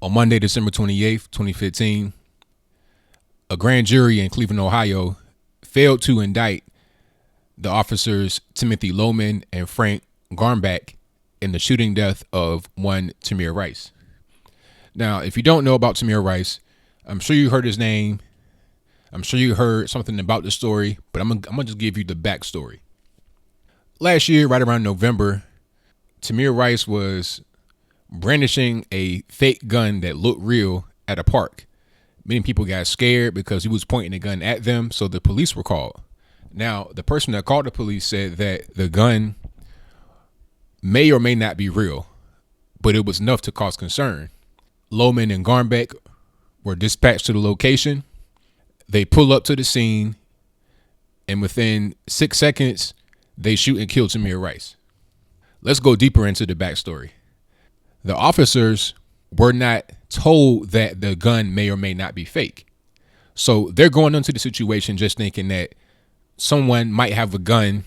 On Monday, December 28th, 2015, a grand jury in Cleveland, Ohio, failed to indict the officers Timothy Loehmann and Frank Garmback in the shooting death of one Tamir Rice. Now, if you don't know about Tamir Rice, I'm sure you heard his name. I'm sure you heard something about the story, but I'm gonna just give you the backstory. Last year, right around November, Tamir Rice was brandishing a fake gun that looked real at a park. Many people got scared because he was pointing a gun at them, so the police were called. Now, the person that called the police said that the gun may or may not be real, but it was enough to cause concern. Loehmann and Garmback were dispatched to the location. They pull up to the scene, and within 6 seconds, they shoot and kill Tamir Rice. Let's go deeper into the backstory. The officers were not told that the gun may or may not be fake. So they're going into the situation just thinking that someone might have a gun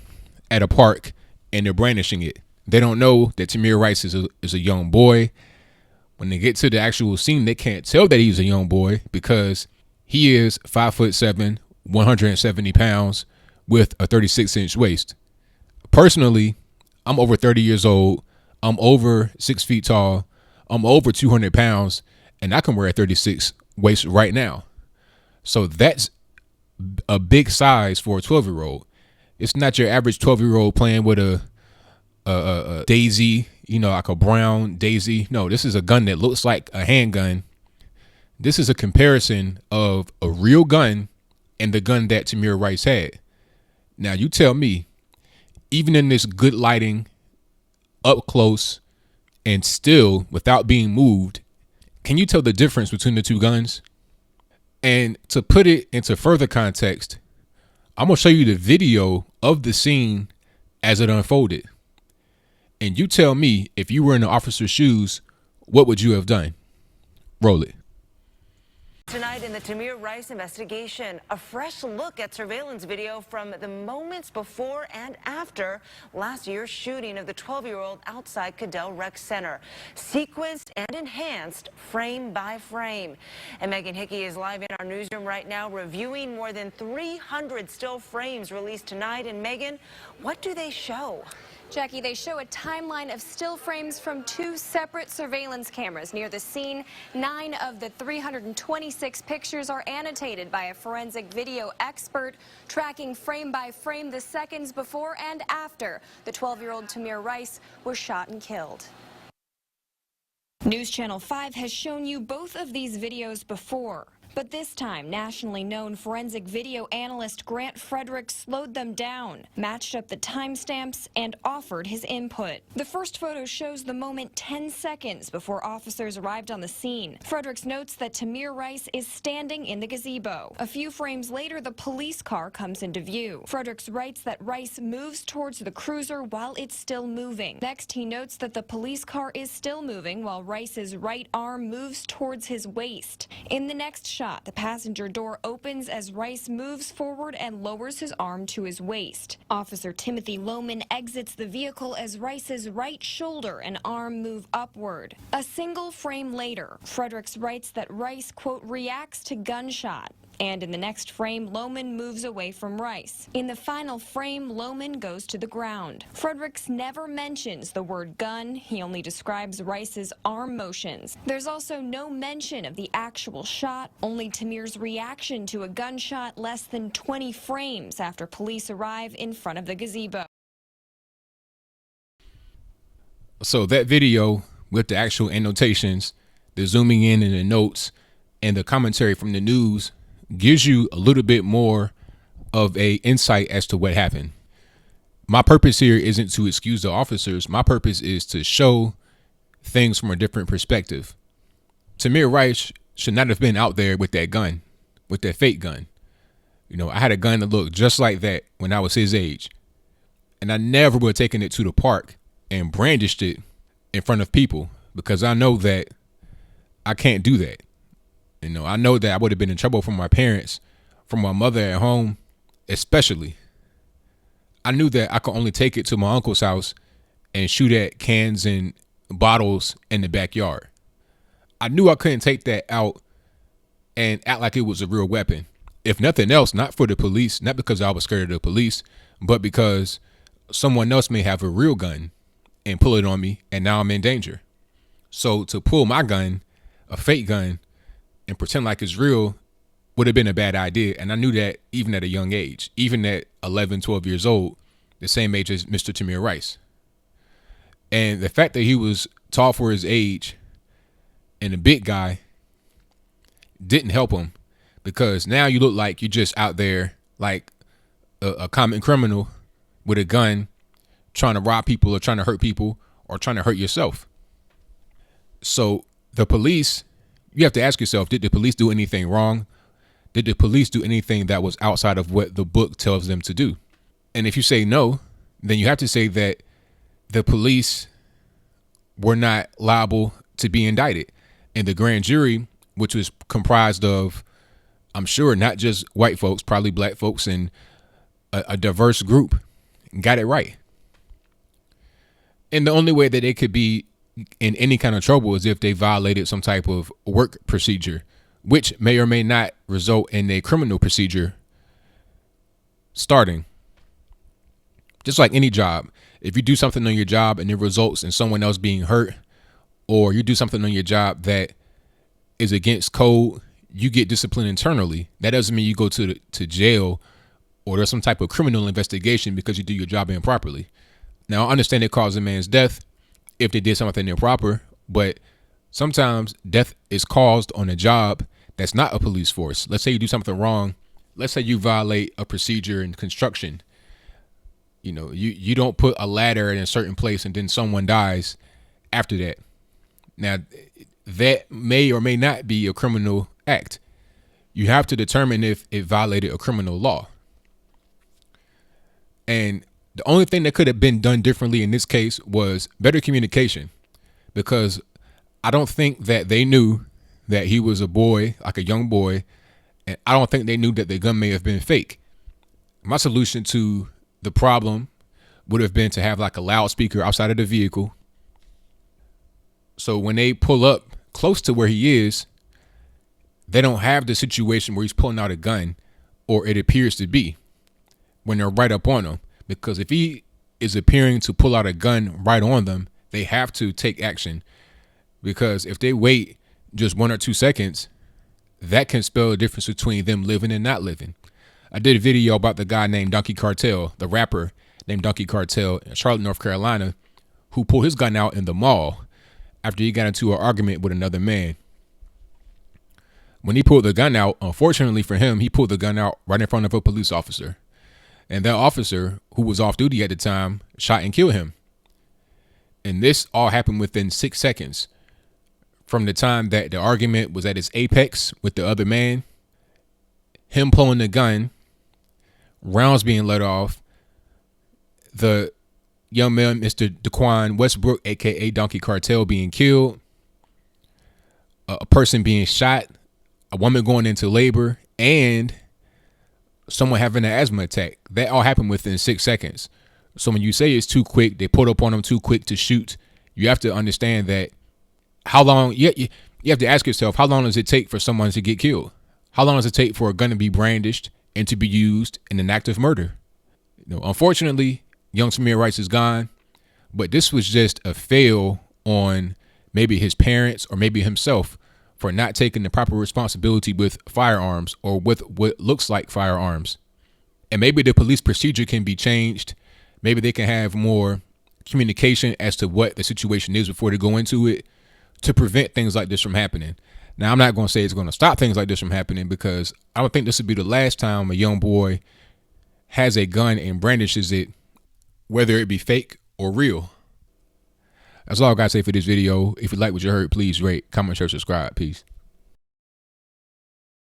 at a park and they're brandishing it. They don't know that Tamir Rice is a young boy. When they get to the actual scene, they can't tell that he's a young boy because he is 5'7", 170 pounds with a 36-inch waist. Personally, I'm over 30 years old. I'm over 6 feet tall. I'm over 200 pounds, and I can wear a 36 waist right now. So that's a big size for a 12-year-old. It's not your average 12-year-old playing with a daisy, like a brown daisy. No, this is a gun that looks like a handgun. This is a comparison of a real gun and the gun that Tamir Rice had. Now, you tell me, even in this good lighting, up close, and still without being moved, can you tell the difference between the two guns? And to put it into further context, I'm going to show you the video of the scene as it unfolded. And you tell me, if you were in the officer's shoes, what would you have done? Roll it. Tonight in the Tamir Rice investigation, a fresh look at surveillance video from the moments before and after last year's shooting of the 12-year-old outside Cadell Rec Center, sequenced and enhanced frame by frame. And Megan Hickey is live in our newsroom right now reviewing more than 300 still frames released tonight. And Megan, what do they show? Jackie, they show a timeline of still frames from 2 separate surveillance cameras near the scene. 9 of the 326 pictures are annotated by a forensic video expert, tracking frame by frame the seconds before and after the 12-year-old Tamir Rice was shot and killed. News Channel 5 has shown you both of these videos before. But this time, nationally known forensic video analyst Grant Frederick slowed them down, matched up the timestamps, and offered his input. The first photo shows the moment 10 seconds before officers arrived on the scene. Fredericks notes that Tamir Rice is standing in the gazebo. A few frames later, the police car comes into view. Fredericks writes that Rice moves towards the cruiser while it's still moving. Next, he notes that the police car is still moving while Rice's right arm moves towards his waist. In the next shot, the passenger door opens as Rice moves forward and lowers his arm to his waist. Officer Timothy Loehmann exits the vehicle as Rice's right shoulder and arm move upward. A single frame later, Fredericks writes that Rice, quote, reacts to gunshot. And in the next frame, Loehmann moves away from Rice. In the final frame, Loehmann goes to the ground. Fredericks never mentions the word gun. He only describes Rice's arm motions. There's also no mention of the actual shot, only Tamir's reaction to a gunshot less than 20 frames after police arrive in front of the gazebo. So that video with the actual annotations, the zooming in and the notes, and the commentary from the news gives you a little bit more of a insight as to what happened. My purpose here isn't to excuse the officers. My purpose is to show things from a different perspective. Tamir Rice should not have been out there with that gun, with that fake gun. I had a gun that looked just like that when I was his age. And I never would have taken it to the park and brandished it in front of people because I know that I can't do that. I know that I would have been in trouble from my parents, from my mother at home, especially. I knew that I could only take it to my uncle's house and shoot at cans and bottles in the backyard. I knew I couldn't take that out and act like it was a real weapon. If nothing else, not for the police, not because I was scared of the police, but because someone else may have a real gun and pull it on me, and now I'm in danger. So to pull my gun, a fake gun, and pretend like it's real would have been a bad idea. And I knew that even at a young age, even at 11, 12 years old, the same age as Mr. Tamir Rice. And the fact that he was tall for his age and a big guy didn't help him, because now you look like you're just out there like a common criminal with a gun trying to rob people or trying to hurt people or trying to hurt yourself. So the police, you have to ask yourself, did the police do anything wrong? Did the police do anything that was outside of what the book tells them to do? And if you say no, then you have to say that the police were not liable to be indicted. And the grand jury, which was comprised of, I'm sure, not just white folks, probably black folks and a diverse group, got it right. And the only way that they could be in any kind of trouble is if they violated some type of work procedure, which may or may not result in a criminal procedure starting. Just like any job, if you do something on your job and it results in someone else being hurt, or you do something on your job that is against code, you get disciplined internally. That doesn't mean you go to jail or there's some type of criminal investigation because you do your job improperly. Now, I understand it caused a man's death if they did something improper, but sometimes death is caused on a job that's not a police force. Let's say you do something wrong. Let's say you violate a procedure in construction. You know, you don't put a ladder in a certain place and then someone dies after that. Now, that may or may not be a criminal act. You have to determine if it violated a criminal law. And the only thing that could have been done differently in this case was better communication, because I don't think that they knew that he was a boy, like a young boy, and I don't think they knew that the gun may have been fake. My solution to the problem would have been to have like a loudspeaker outside of the vehicle, so when they pull up close to where he is, they don't have the situation where he's pulling out a gun, or it appears to be, when they're right up on him. Because if he is appearing to pull out a gun right on them, they have to take action. Because if they wait just 1 or 2 seconds, that can spell a difference between them living and not living. I did a video about the guy named Donkey Cartel, the rapper named Donkey Cartel in Charlotte, North Carolina, who pulled his gun out in the mall after he got into an argument with another man. When he pulled the gun out, unfortunately for him, he pulled the gun out right in front of a police officer. And that officer, who was off duty at the time, shot and killed him. And this all happened within 6 seconds from the time that the argument was at its apex with the other man, him pulling the gun, rounds being let off, the young man, Mr. Daquan Westbrook, a.k.a. Donkey Cartel, being killed, a person being shot, a woman going into labor, and someone having an asthma attack. That all happened within 6 seconds. So when you say it's too quick, they pulled up on them too quick to shoot, you have to understand that how long, you have to ask yourself, how long does it take for someone to get killed? How long does it take for a gun to be brandished and to be used in an act of murder? You know, unfortunately, young Tamir Rice is gone, but this was just a fail on maybe his parents or maybe himself for not taking the proper responsibility with firearms, or with what looks like firearms. And maybe the police procedure can be changed. Maybe they can have more communication as to what the situation is before they go into it to prevent things like this from happening. Now, I'm not going to say it's going to stop things like this from happening, because I don't think this would be the last time a young boy has a gun and brandishes it, whether it be fake or real. That's all I got to say for this video. If you like what you heard, please rate, comment, share, subscribe. Peace.